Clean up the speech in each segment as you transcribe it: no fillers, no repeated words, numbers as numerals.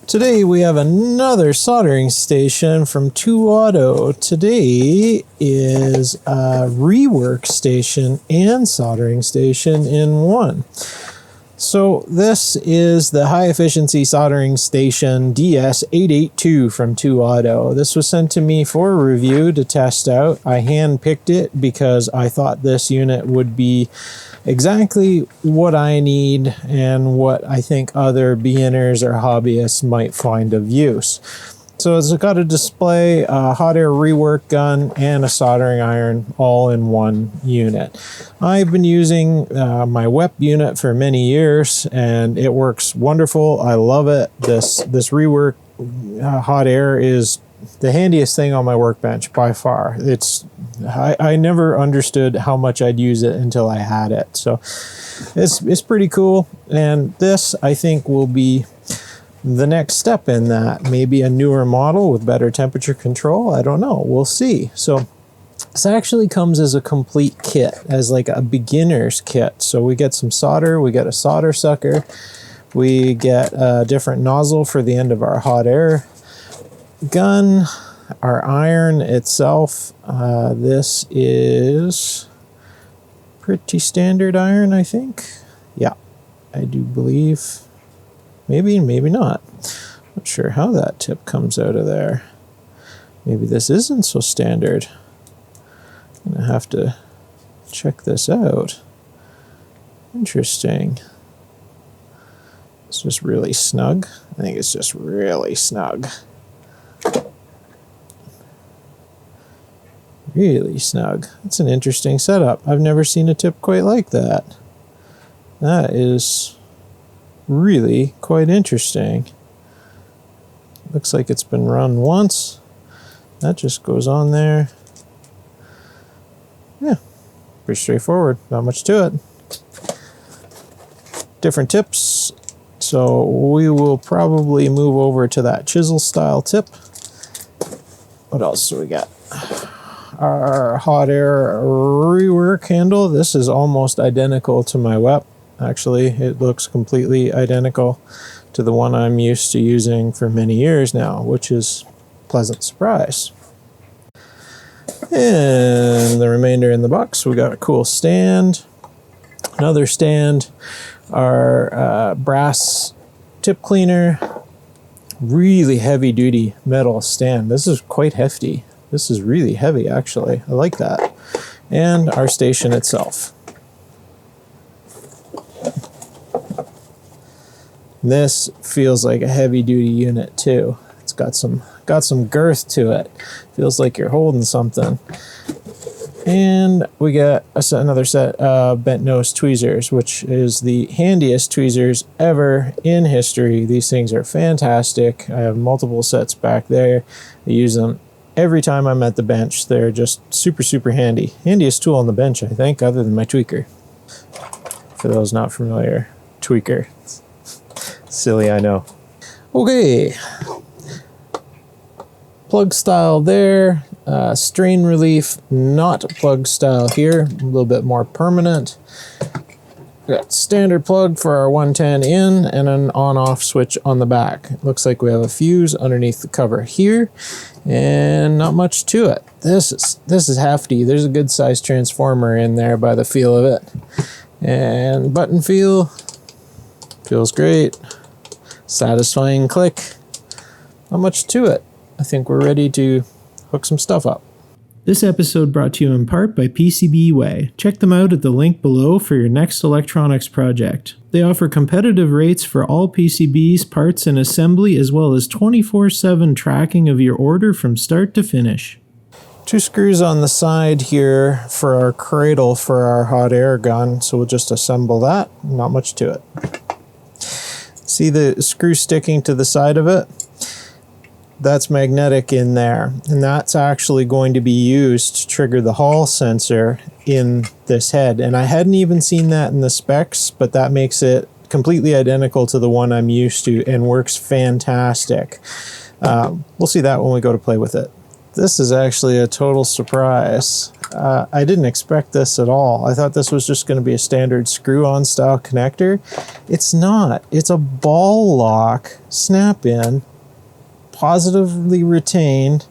Today we have another soldering station from 2Auto. Today is a rework station and soldering station in one. So this is the high efficiency soldering station DS882 from 2Auto. This was sent to me for a review to test out. I hand picked it because I thought this unit would be exactly what I need and what I think other beginners or hobbyists might find of use. So it's got a display, a hot air rework gun, and a soldering iron all in one unit. I've been using my WEP unit for many years and it works wonderful. I love it. This rework hot air is the handiest thing on my workbench by far. I never understood how much I'd use it until I had it. So it's pretty cool. And this, I think, will be the next step in that. Maybe a newer model with better temperature control. I don't know. We'll see. So this actually comes as a complete kit, as like a beginner's kit. So we get some solder, we get a solder sucker, we get a different nozzle for the end of our hot air gun, our iron itself. This is pretty standard iron, I think. Yeah, I do believe. Maybe, maybe not. Not sure how that tip comes out of there. Maybe this isn't so standard. I'm gonna have to check this out. Interesting. It's just really snug. I think it's just really snug. Really snug. That's an interesting setup. I've never seen a tip quite like that. That is really quite interesting. Looks like it's been run once. That just goes on there. Yeah, pretty straightforward. Not much to it. Different tips. So we will probably move over to that chisel style tip. What else do we got? Our hot air rework handle. This is almost identical to my WEP. Actually, it looks completely identical to the one I'm used to using for many years now, which is a pleasant surprise. And the remainder in the box, we got a cool stand, another stand, our brass tip cleaner, really heavy duty metal stand. This is quite hefty. This is really heavy, actually. I like that. And our station itself. This feels like a heavy duty unit too. It's got some girth to it. Feels like you're holding something. And we got another set of bent nose tweezers, which is the handiest tweezers ever in history. These things are fantastic. I have multiple sets back there. I use them every time I'm at the bench. They're just super, super handy. Handiest tool on the bench, I think, other than my tweaker. For those not familiar, tweaker. Silly, I know. Okay. Plug style there. Strain relief, not plug style here. A little bit more permanent. We got standard plug for our 110 in and an on-off switch on the back. It looks like we have a fuse underneath the cover here, and not much to it. This is hefty. There's a good sized transformer in there by the feel of it. And button feel feels great. Satisfying click. Not much to it. I think we're ready to hook some stuff up. This episode brought to you in part by PCBWay. Check them out at the link below for your next electronics project. They offer competitive rates for all PCBs, parts, and assembly, as well as 24/7 tracking of your order from start to finish. 2 screws on the side here for our cradle for our hot air gun, so we'll just assemble that. Not much to it. See the screw sticking to the side of it? That's magnetic in there, and that's actually going to be used to trigger the Hall sensor in this head. And I hadn't even seen that in the specs, but that makes it completely identical to the one I'm used to and works fantastic. We'll see that when we go to play with it. This is actually a total surprise. I didn't expect this at all. I thought this was just going to be a standard screw-on style connector. It's not. It's a ball lock snap-in, positively retained.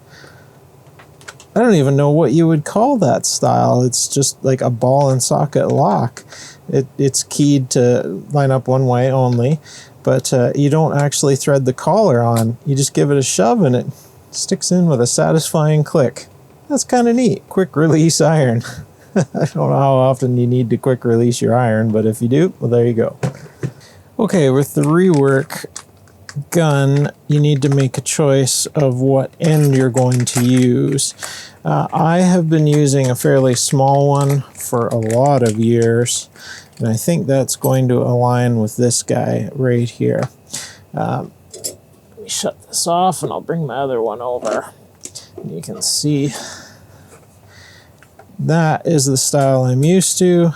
I don't even know what you would call that style. It's just like a ball and socket lock. It's keyed to line up one way only, but you don't actually thread the collar on. You just give it a shove and it sticks in with a satisfying click. That's kind of neat. Quick release iron. I don't know how often you need to quick release your iron, but if you do, well, there you go. Okay, with the Rework gun, you need to make a choice of what end you're going to use. I have been using a fairly small one for a lot of years, and I think that's going to align with this guy right here. Let me shut this off and I'll bring my other one over. You can see that is the style I'm used to,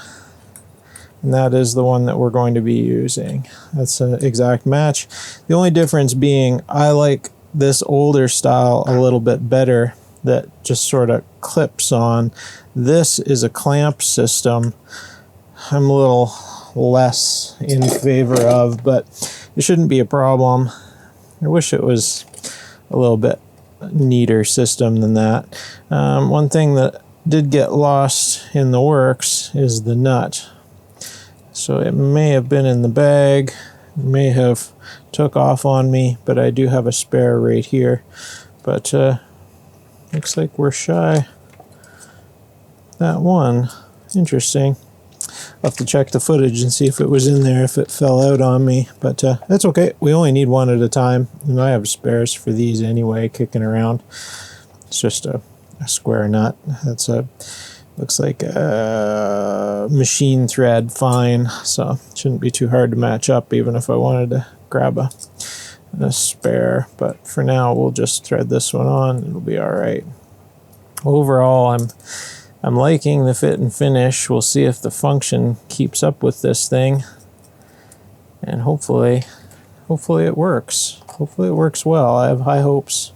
and that is the one that we're going to be using. That's an exact match. The only difference being I like this older style a little bit better that just sort of clips on. This is a clamp system I'm a little less in favor of, but it shouldn't be a problem. I wish it was a little bit neater system than that. One thing that did get lost in the works is the nut. So it may have been in the bag, may have took off on me, but I do have a spare right here. But looks like we're shy that one. Interesting. I'll have to check the footage and see if it was in there, if it fell out on me. But that's okay. We only need one at a time. And I have spares for these anyway, kicking around. It's just a square nut. That's looks like a machine thread fine. So it shouldn't be too hard to match up, even if I wanted to grab a spare. But for now, we'll just thread this one on. It'll be all right. Overall, I'm liking the fit and finish. We'll see if the function keeps up with this thing. And hopefully it works. Hopefully it works well. I have high hopes.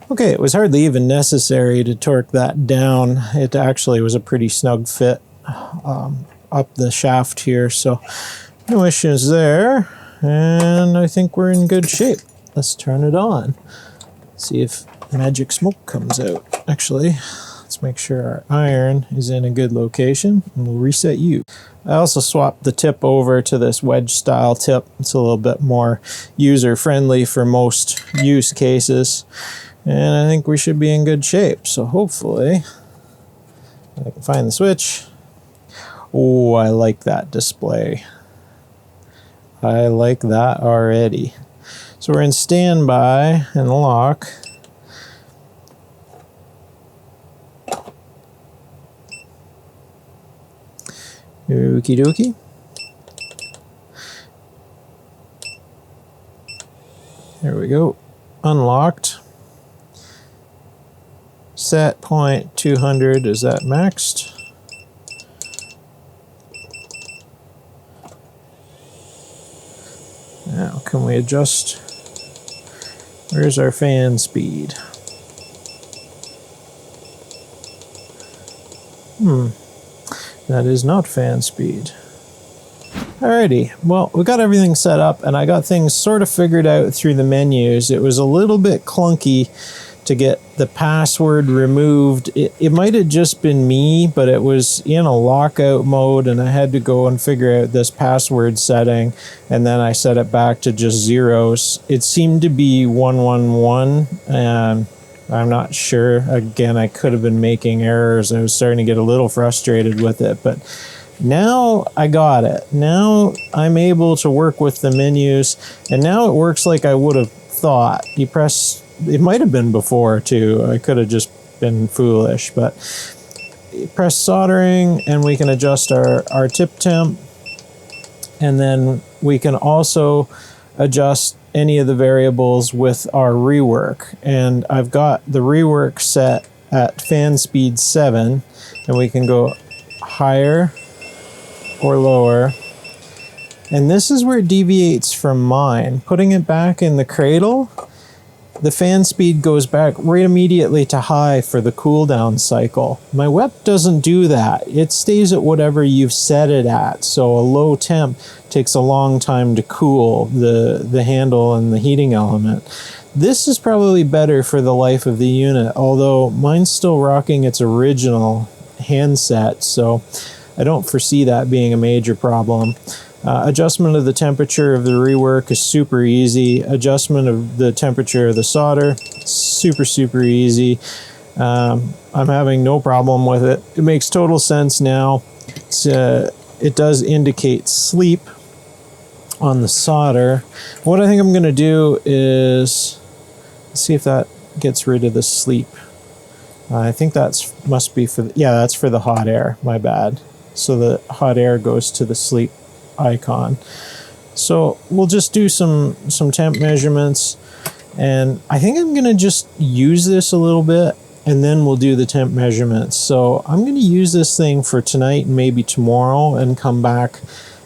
Okay, it was hardly even necessary to torque that down. It actually was a pretty snug fit up the shaft here, so no issues there. And I think we're in good shape. Let's turn it on. See if magic smoke comes out. Actually, let's make sure our iron is in a good location, and we'll reset you. I also swapped the tip over to this wedge style tip. It's a little bit more user friendly for most use cases, and I think we should be in good shape. So hopefully I can find the switch. Oh, I like that display. I like that already. So we're in standby and lock. Okie dokie. There we go. Unlocked. Set point 200. Is that maxed? Now, can we adjust? Where's our fan speed? That is not fan speed. Alrighty, well, we got everything set up and I got things sort of figured out through the menus. It was a little bit clunky to get the password removed. It might have just been me, but it was in a lockout mode and I had to go and figure out this password setting, and then I set it back to just zeros. It seemed to be 111, and I'm not sure. Again, I could have been making errors. I was starting to get a little frustrated with it, but now I got it. Now I'm able to work with the menus, and now it works like I would have thought. You press, it might have been before too. I could have just been foolish, but you press soldering and we can adjust our tip temp, and then we can also adjust any of the variables with our rework. And I've got the rework set at fan speed 7, and we can go higher or lower. And this is where it deviates from mine. Putting it back in the cradle, the fan speed goes back right immediately to high for the cool down cycle. My WEP doesn't do that. It stays at whatever you've set it at. So a low temp takes a long time to cool the handle and the heating element. This is probably better for the life of the unit, although mine's still rocking its original handset, so I don't foresee that being a major problem. Adjustment of the temperature of the rework is super easy. Adjustment of the temperature of the solder, super easy. I'm having no problem with it. It makes total sense now. It does indicate sleep on the solder. What I think I'm going to do is see if that gets rid of the sleep. I think must be for that's for the hot air. My bad. So the hot air goes to the sleep icon. So we'll just do some temp measurements, and I think I'm gonna just use this a little bit and then we'll do the temp measurements. So I'm gonna use this thing for tonight and maybe tomorrow and come back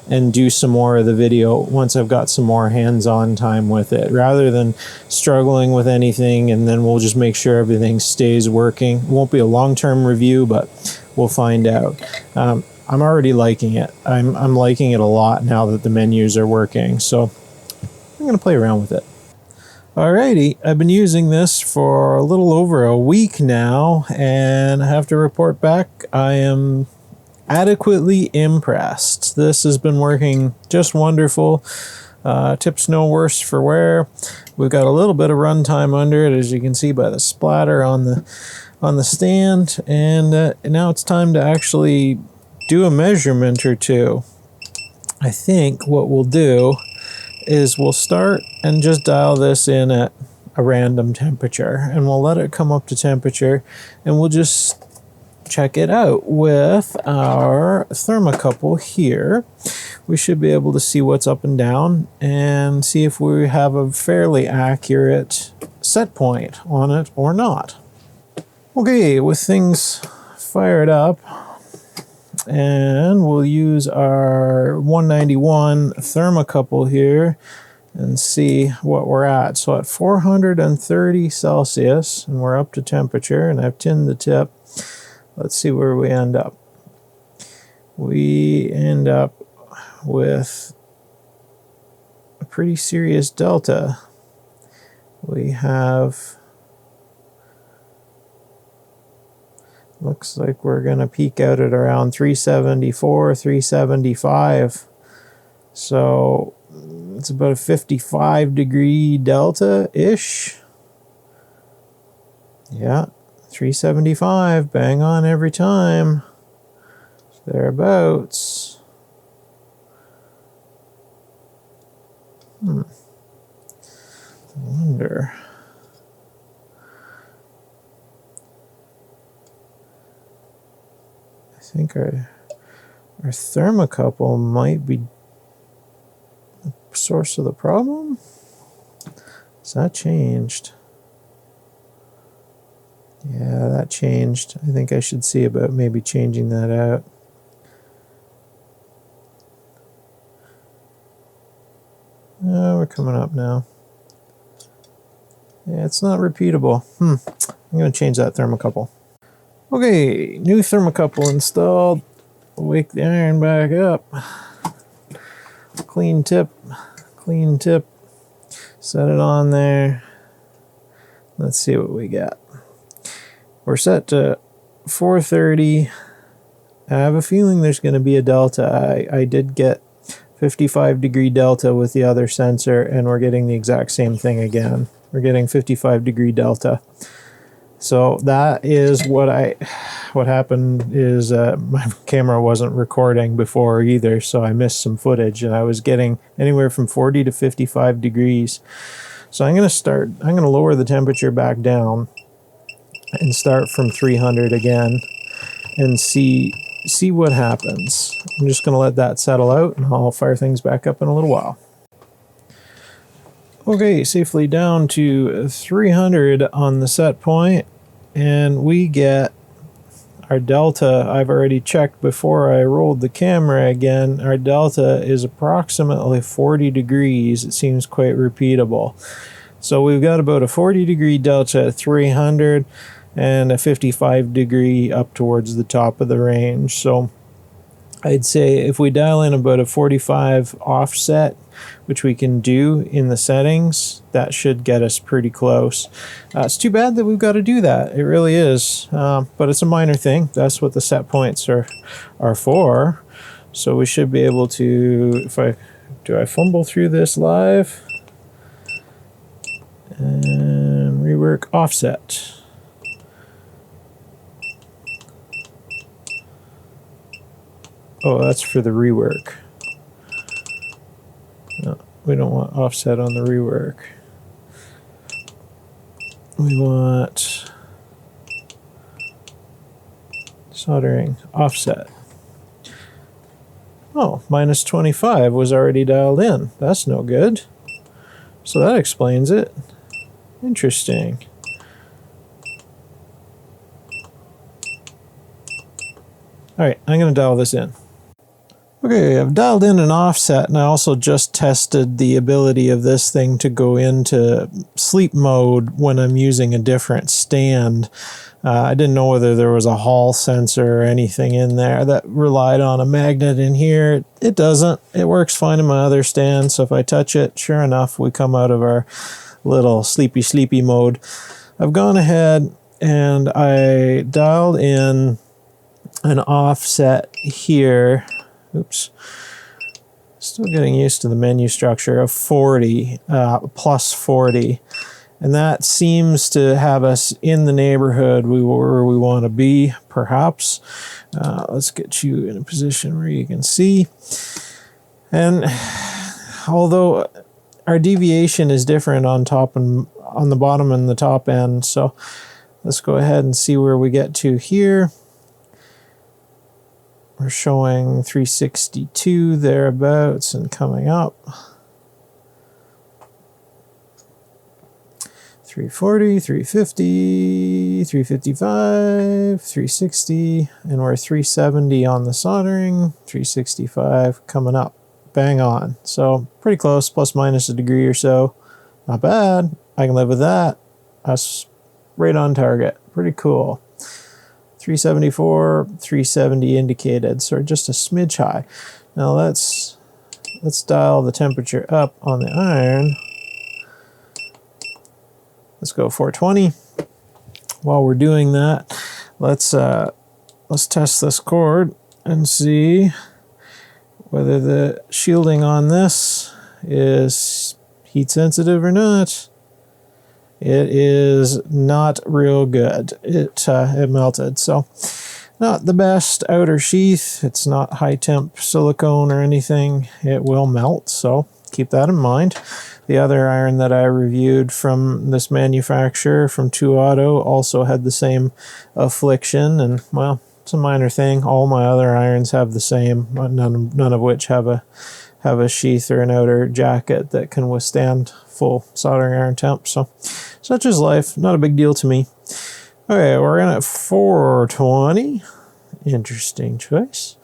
and do some more of the video once I've got some more hands-on time with it, rather than struggling with anything, and then we'll just make sure everything stays working. It won't be a long-term review, but we'll find out. I'm already liking it. I'm liking it a lot now that the menus are working, so I'm going to play around with it. Alrighty, I've been using this for a little over a week now, and I have to report back I am adequately impressed. This has been working just wonderful. Tips no worse for wear. We've got a little bit of runtime under it, as you can see by the splatter on the stand, and now it's time to actually do a measurement or two. I think what we'll do is we'll start and just dial this in at a random temperature, and we'll let it come up to temperature, and we'll just check it out with our thermocouple here. We should be able to see what's up and down and see if we have a fairly accurate set point on it or not. Okay, with things fired up, and we'll use our 191 thermocouple here and see what we're at. So at 430 Celsius, and we're up to temperature, and I've tinned the tip. Let's see where we end up. We end up with a pretty serious delta. We have, looks like we're going to peak out at around 374, 375. So it's about a 55 degree delta-ish. Yeah, 375, bang on every time. Thereabouts. I wonder. I think our thermocouple might be the source of the problem. Has that changed? Yeah, that changed. I think I should see about maybe changing that out. Oh, we're coming up now. Yeah, it's not repeatable. I'm going to change that thermocouple. Okay, new thermocouple installed. Wake the iron back up. Clean tip. Clean tip. Set it on there. Let's see what we got. We're set to 430. I have a feeling there's going to be a delta. I did get 55 degree delta with the other sensor, and we're getting the exact same thing again. We're getting 55 degree delta. So that is what happened is my camera wasn't recording before either, so I missed some footage, and I was getting anywhere from 40 to 55 degrees. So I'm going to lower the temperature back down and start from 300 again and see what happens. I'm just going to let that settle out, and I'll fire things back up in a little while. Okay, safely down to 300 on the set point, and we get our delta. I've already checked before I rolled the camera again. Our delta is approximately 40 degrees. It seems quite repeatable. So we've got about a 40-degree delta at 300 and a 55-degree up towards the top of the range. So I'd say if we dial in about a 45 offset, which we can do in the settings, that should get us pretty close. It's too bad that we've got to do that. It really is. But it's a minor thing. That's what the set points are for. So we should be able to, do I fumble through this live? And rework offset. Oh, that's for the rework. No, we don't want offset on the rework. We want soldering offset. Oh, minus 25 was already dialed in. That's no good. So that explains it. Interesting. All right, I'm going to dial this in. Okay, I've dialed in an offset, and I also just tested the ability of this thing to go into sleep mode when I'm using a different stand. I didn't know whether there was a Hall sensor or anything in there that relied on a magnet in here. It doesn't. It works fine in my other stand, so if I touch it, sure enough, we come out of our little sleepy mode. I've gone ahead and I dialed in an offset here. Oops. Still getting used to the menu structure of 40, plus 40. And that seems to have us in the neighborhood where we want to be, perhaps. Let's get you in a position where you can see. And although our deviation is different on top and on the bottom and the top end, so let's go ahead and see where we get to here. We're showing 362 thereabouts and coming up. 340, 350, 355, 360, and we're 370 on the soldering, 365 coming up. Bang on. So pretty close, plus minus a degree or so. Not bad. I can live with that. That's right on target. Pretty cool. 374, 370 indicated, so just a smidge high. Now let's dial the temperature up on the iron. Let's go 420. While we're doing that, let's test this cord and see whether the shielding on this is heat sensitive or not. It is not real good. It melted, so not the best outer sheath. It's not high temp silicone or anything. It will melt, so keep that in mind. The other iron that I reviewed from this manufacturer, from 2 Auto, also had the same affliction, and well, it's a minor thing. All my other irons have the same, none of which have a sheath or an outer jacket that can withstand full soldering iron temp. So such is life. Not a big deal to me. Okay, we're in at 420. Interesting choice.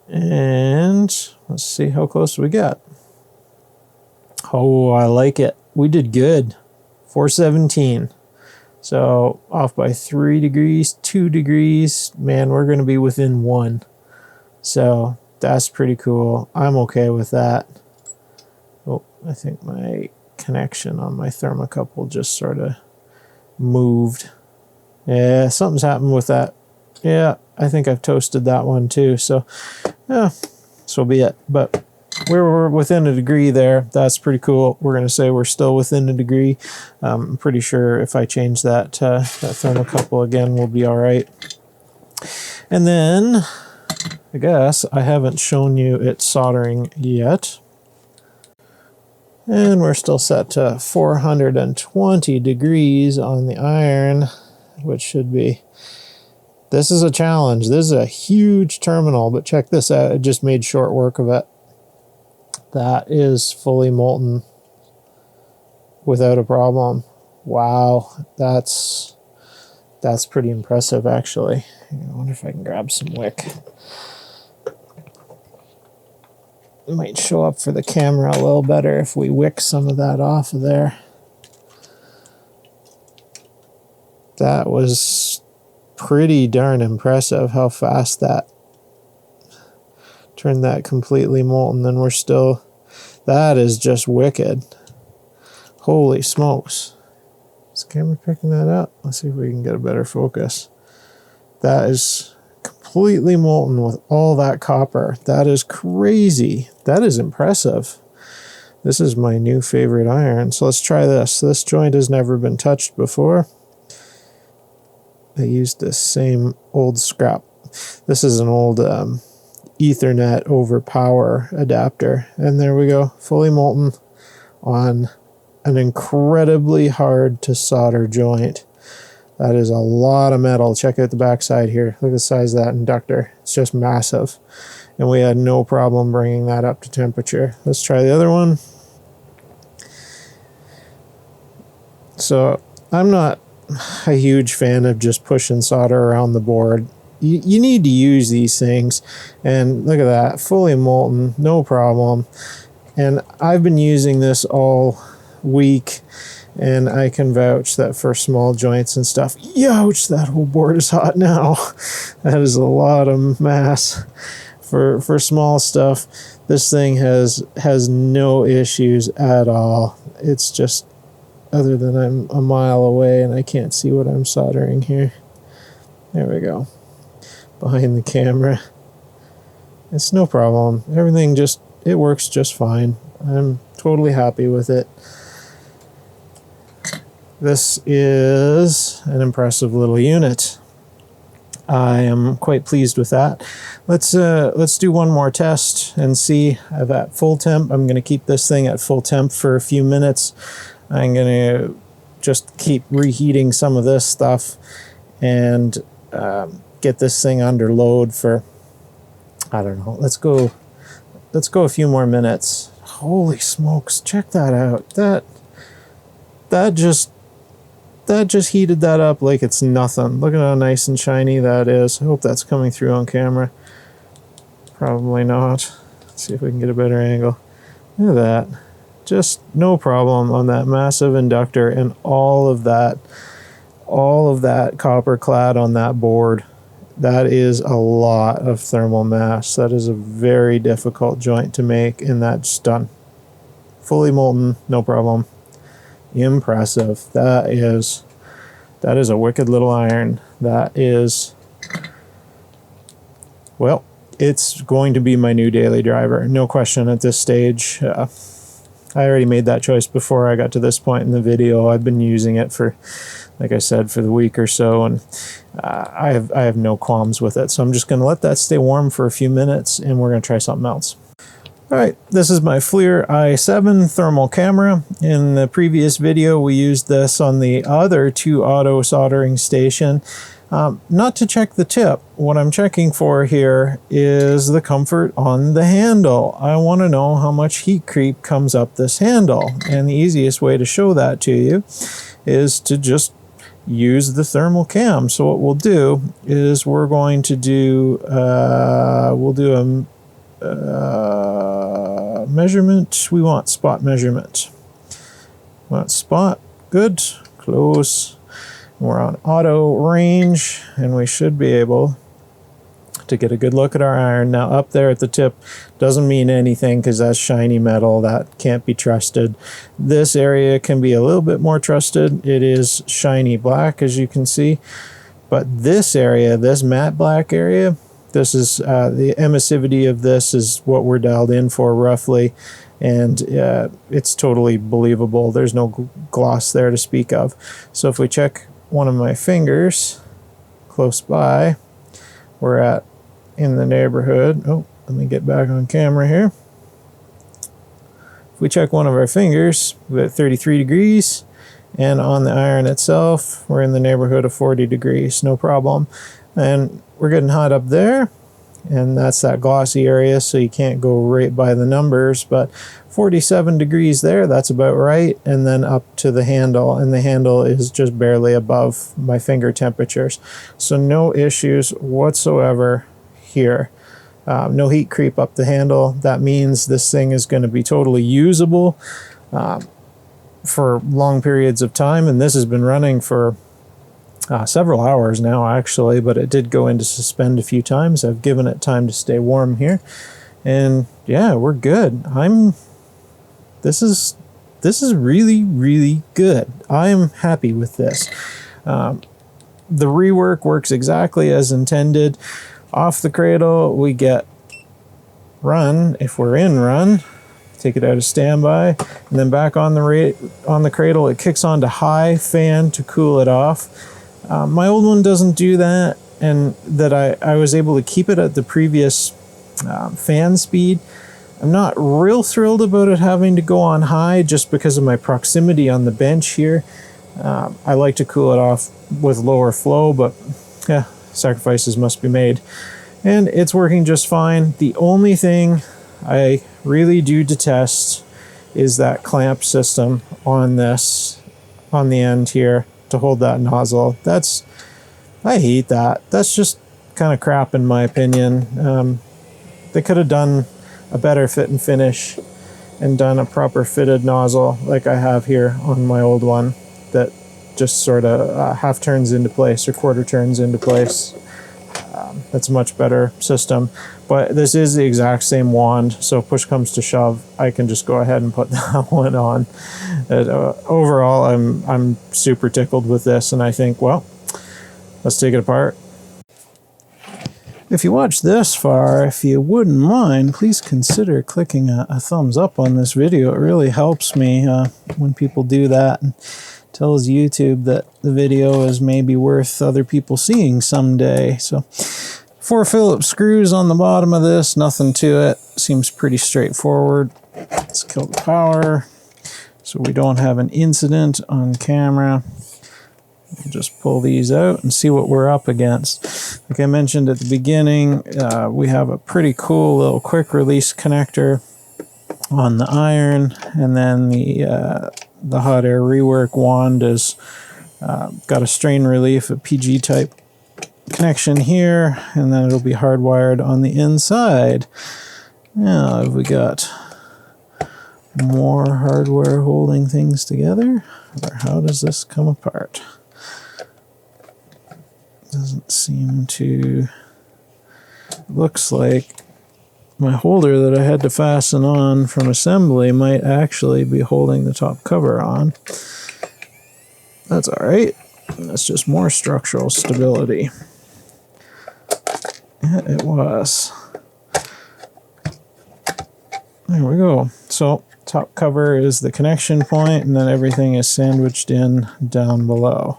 And let's see how close we get. Oh, I like it. We did good. 417. So off by 3 degrees, 2 degrees. Man, we're going to be within 1. So that's pretty cool. I'm okay with that. Oh, I think my connection on my thermocouple just sort of moved. Yeah, something's happened with that. Yeah, I think I've toasted that one too. So, yeah, so be it. But we're within a degree there. That's pretty cool. We're going to say we're still within a degree. I'm pretty sure if I change that thermocouple again, we'll be all right. And then I guess I haven't shown you it soldering yet. And we're still set to 420 degrees on the iron, which should be... This is a challenge. This is a huge terminal, but check this out. It just made short work of it. That is fully molten without a problem. Wow, that's pretty impressive, actually. I wonder if I can grab some wick. It might show up for the camera a little better if we wick some of that off of there. That was pretty darn impressive how fast that turned that completely molten, and we're still, that is just wicked. Holy smokes. Is the camera picking that up? Let's see if we can get a better focus. That is completely molten with all that copper. That is crazy. That is impressive. This is my new favorite iron. So let's try this. This joint has never been touched before. I used this same old scrap. This is an old Ethernet over power adapter. And there we go. Fully molten on an incredibly hard to solder joint. That is a lot of metal. Check out the backside here. Look at the size of that inductor. It's just massive. And we had no problem bringing that up to temperature. Let's try the other one. So I'm not a huge fan of just pushing solder around the board. You need to use these things. And look at that, fully molten, no problem. And I've been using this all week, and I can vouch that for small joints and stuff, ouch, that whole board is hot now. That is a lot of mass. For small stuff, this thing has no issues at all. It's just, other than I'm a mile away and I can't see what I'm soldering here. There we go. Behind the camera. It's no problem. Everything just, it works just fine. I'm totally happy with it. This is an impressive little unit. I am quite pleased with that. Let's do one more test and see. I've at full temp. I'm going to keep this thing at full temp for a few minutes. I'm going to just keep reheating some of this stuff and get this thing under load for, I don't know, let's go a few more minutes. Holy smokes, check that out. That just heated that up like it's nothing. Look at how nice and shiny that is. I hope that's coming through on camera. Probably not. Let's see if we can get a better angle. Look at that. Just no problem on that massive inductor, and all of that copper clad on that board. That is a lot of thermal mass. That is a very difficult joint to make, and that's done. Fully molten, no problem. Impressive. That is a wicked little iron. That is, well, it's going to be my new daily driver, no question at this stage. I already made that choice before I got to this point in the video. I've been using it for, like I said, for the week or so, and I have no qualms with it. So I'm just going to let that stay warm for a few minutes, and we're going to try something else. All right, this is my FLIR i7 thermal camera. In the previous video, we used this on the other 2-auto soldering station. Not to check the tip. What I'm checking for here is the comfort on the handle. I want to know how much heat creep comes up this handle. And the easiest way to show that to you is to just use the thermal cam. So what we'll do is we're going to do, we'll do a measurement. We want spot measurement. Want spot, good, close. We're on auto range, and we should be able to get a good look at our iron. Now up there at the tip doesn't mean anything because that's shiny metal. That can't be trusted. This area can be a little bit more trusted. It is shiny black, as you can see. But this area, this matte black area, this is the emissivity of this is what we're dialed in for roughly. And it's totally believable. There's no gloss there to speak of. So if we check one of my fingers close by, we're at in the neighborhood. Oh, let me get back on camera here. If we check one of our fingers, we're at 33 degrees, and on the iron itself, we're in the neighborhood of 40 degrees, no problem. And we're getting hot up there, and that's that glossy area, so you can't go right by the numbers, but 47 degrees there, that's about right, and then up to the handle, and the handle is just barely above my finger temperatures. So no issues whatsoever here. No heat creep up the handle. That means this thing is going to be totally usable for long periods of time, and this has been running for several hours now actually, but it did go into suspend a few times. I've given it time to stay warm here, and yeah, we're good. This is really, really good. I'm happy with this. The rework works exactly as intended. Off the cradle, we get run if we're in run. Take it out of standby, and then back on the cradle, it kicks on to high fan to cool it off. My old one doesn't do that, and that I was able to keep it at the previous fan speed. I'm not real thrilled about it having to go on high just because of my proximity on the bench here. I like to cool it off with lower flow, but yeah, sacrifices must be made. And it's working just fine. The only thing I really do detest is that clamp system on this, on the end here, to hold that nozzle. I hate that. That's just kind of crap in my opinion. They could have done a better fit and finish and done a proper fitted nozzle like I have here on my old one that just sort of half turns into place or quarter turns into place. That's a much better system, but this is the exact same wand, so if push comes to shove, I can just go ahead and put that one on. Overall, I'm super tickled with this, and I think, well, let's take it apart. If you watched this far, if you wouldn't mind, please consider clicking a thumbs up on this video. It really helps me when people do that, and tells YouTube that the video is maybe worth other people seeing someday. So 4 Phillips screws on the bottom of this, nothing to it. Seems pretty straightforward. Let's kill the power so we don't have an incident on camera. We'll just pull these out and see what we're up against. Like I mentioned at the beginning, we have a pretty cool little quick release connector on the iron, and then the hot air rework wand is got a strain relief, a PG type connection here, and then it'll be hardwired on the inside. Now have we got more hardware holding things together, or how does this come apart? Doesn't seem to. Looks like my holder that I had to fasten on from assembly might actually be holding the top cover on. That's alright. That's just more structural stability. Yeah, it was. There we go. So, top cover is the connection point, and then everything is sandwiched in down below.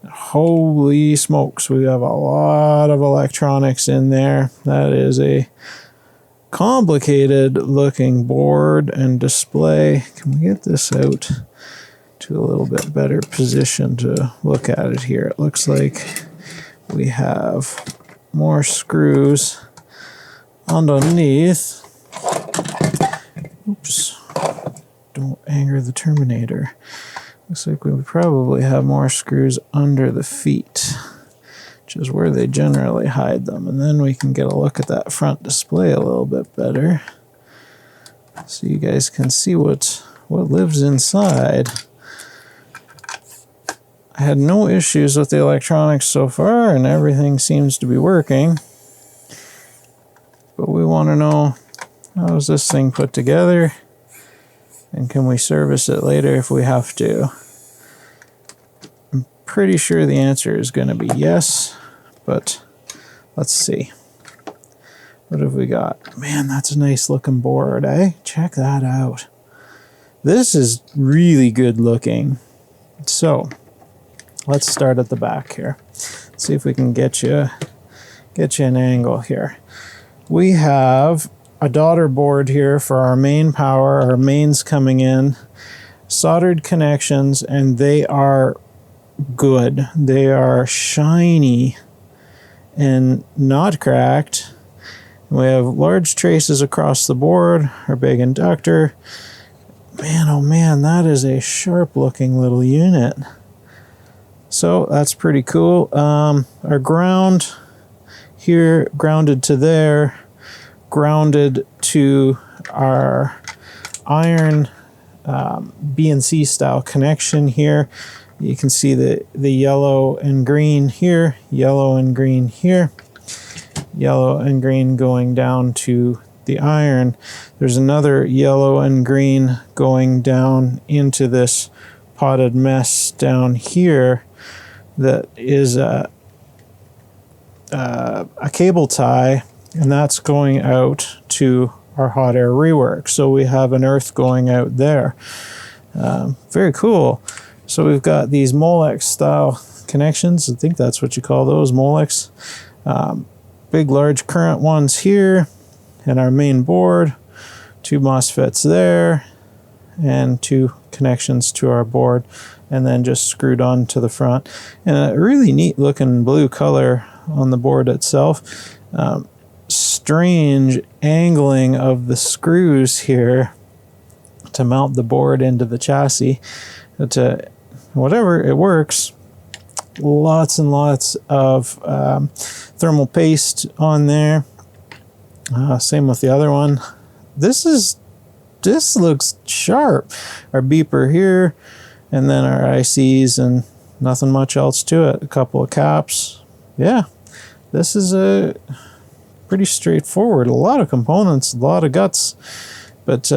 Holy smokes, we have a lot of electronics in there. That is a complicated looking board and display. Can we get this out to a little bit better position to look at it here? It looks like we have more screws underneath. Oops, don't anger the Terminator. Looks like we would probably have more screws under the feet, which is where they generally hide them. And then we can get a look at that front display a little bit better, so you guys can see what lives inside. I had no issues with the electronics so far, and everything seems to be working. But we want to know, how is this thing put together? And can we service it later if we have to? I'm pretty sure the answer is going to be yes, but let's see. What have we got? Man, that's a nice looking board, eh? Check that out. This is really good looking. So, let's start at the back here. Let's see if we can get you an angle here. We have a daughter board here for our main power, our mains coming in, soldered connections, and they are good. They are shiny and not cracked. We have large traces across the board, our big inductor. Man, oh man, that is a sharp looking little unit. So that's pretty cool. Our ground here, grounded to there, grounded to our iron BNC style connection here. You can see the yellow and green here, yellow and green here, yellow and green going down to the iron. There's another yellow and green going down into this potted mess down here that is a cable tie, and that's going out to our hot air rework. So we have an earth going out there. Very cool. So we've got these Molex style connections. I think that's what you call those, Molex. Big large current ones here, and our main board, 2 MOSFETs there, and 2 connections to our board, and then just screwed on to the front. And a really neat looking blue color on the board itself. Strange angling of the screws here to mount the board into the chassis. But whatever, it works. Lots and lots of thermal paste on there. Same with the other one. This looks sharp. Our beeper here, and then our ICs, and nothing much else to it. A couple of caps. Yeah, this is a pretty straightforward. A lot of components, a lot of guts, but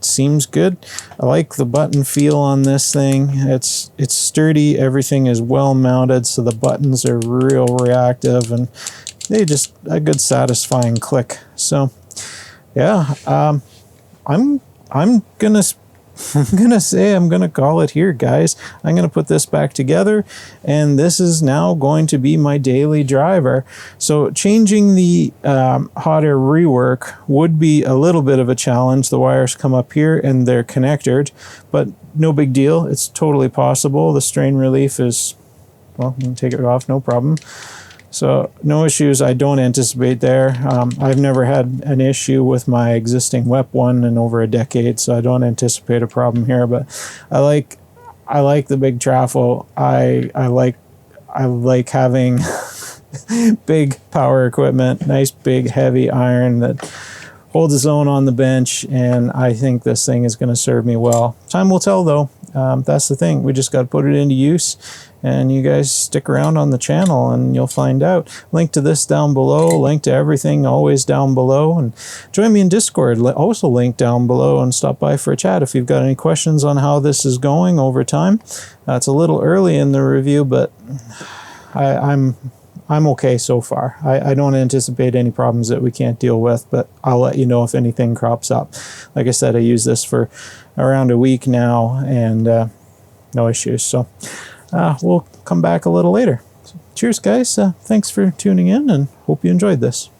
seems good. I like the button feel on this thing. It's sturdy. Everything is well mounted, so the buttons are real reactive, and they just a good satisfying click. So yeah, I'm gonna say I'm gonna call it here, guys. I'm gonna put this back together, and this is now going to be my daily driver. So changing the hot air rework would be a little bit of a challenge. The wires come up here and they're connected, but no big deal. It's totally possible. The strain relief is, well, you can take it off, no problem. So no issues I don't anticipate there. I've never had an issue with my existing WEP one in over a decade, so I don't anticipate a problem here. But I like the big trafo. I like having big power equipment, nice big heavy iron that holds its own on the bench, and I think this thing is going to serve me well. Time will tell, though. That's the thing. We just got to put it into use, and you guys stick around on the channel and you'll find out. Link to this down below, link to everything always down below, and join me in Discord, also link down below, and stop by for a chat if you've got any questions on how this is going over time. It's a little early in the review, but I'm okay so far. I don't anticipate any problems that we can't deal with, but I'll let you know if anything crops up. Like I said, I use this for around a week now, and no issues. So we'll come back a little later. So, cheers, guys. Thanks for tuning in, and hope you enjoyed this.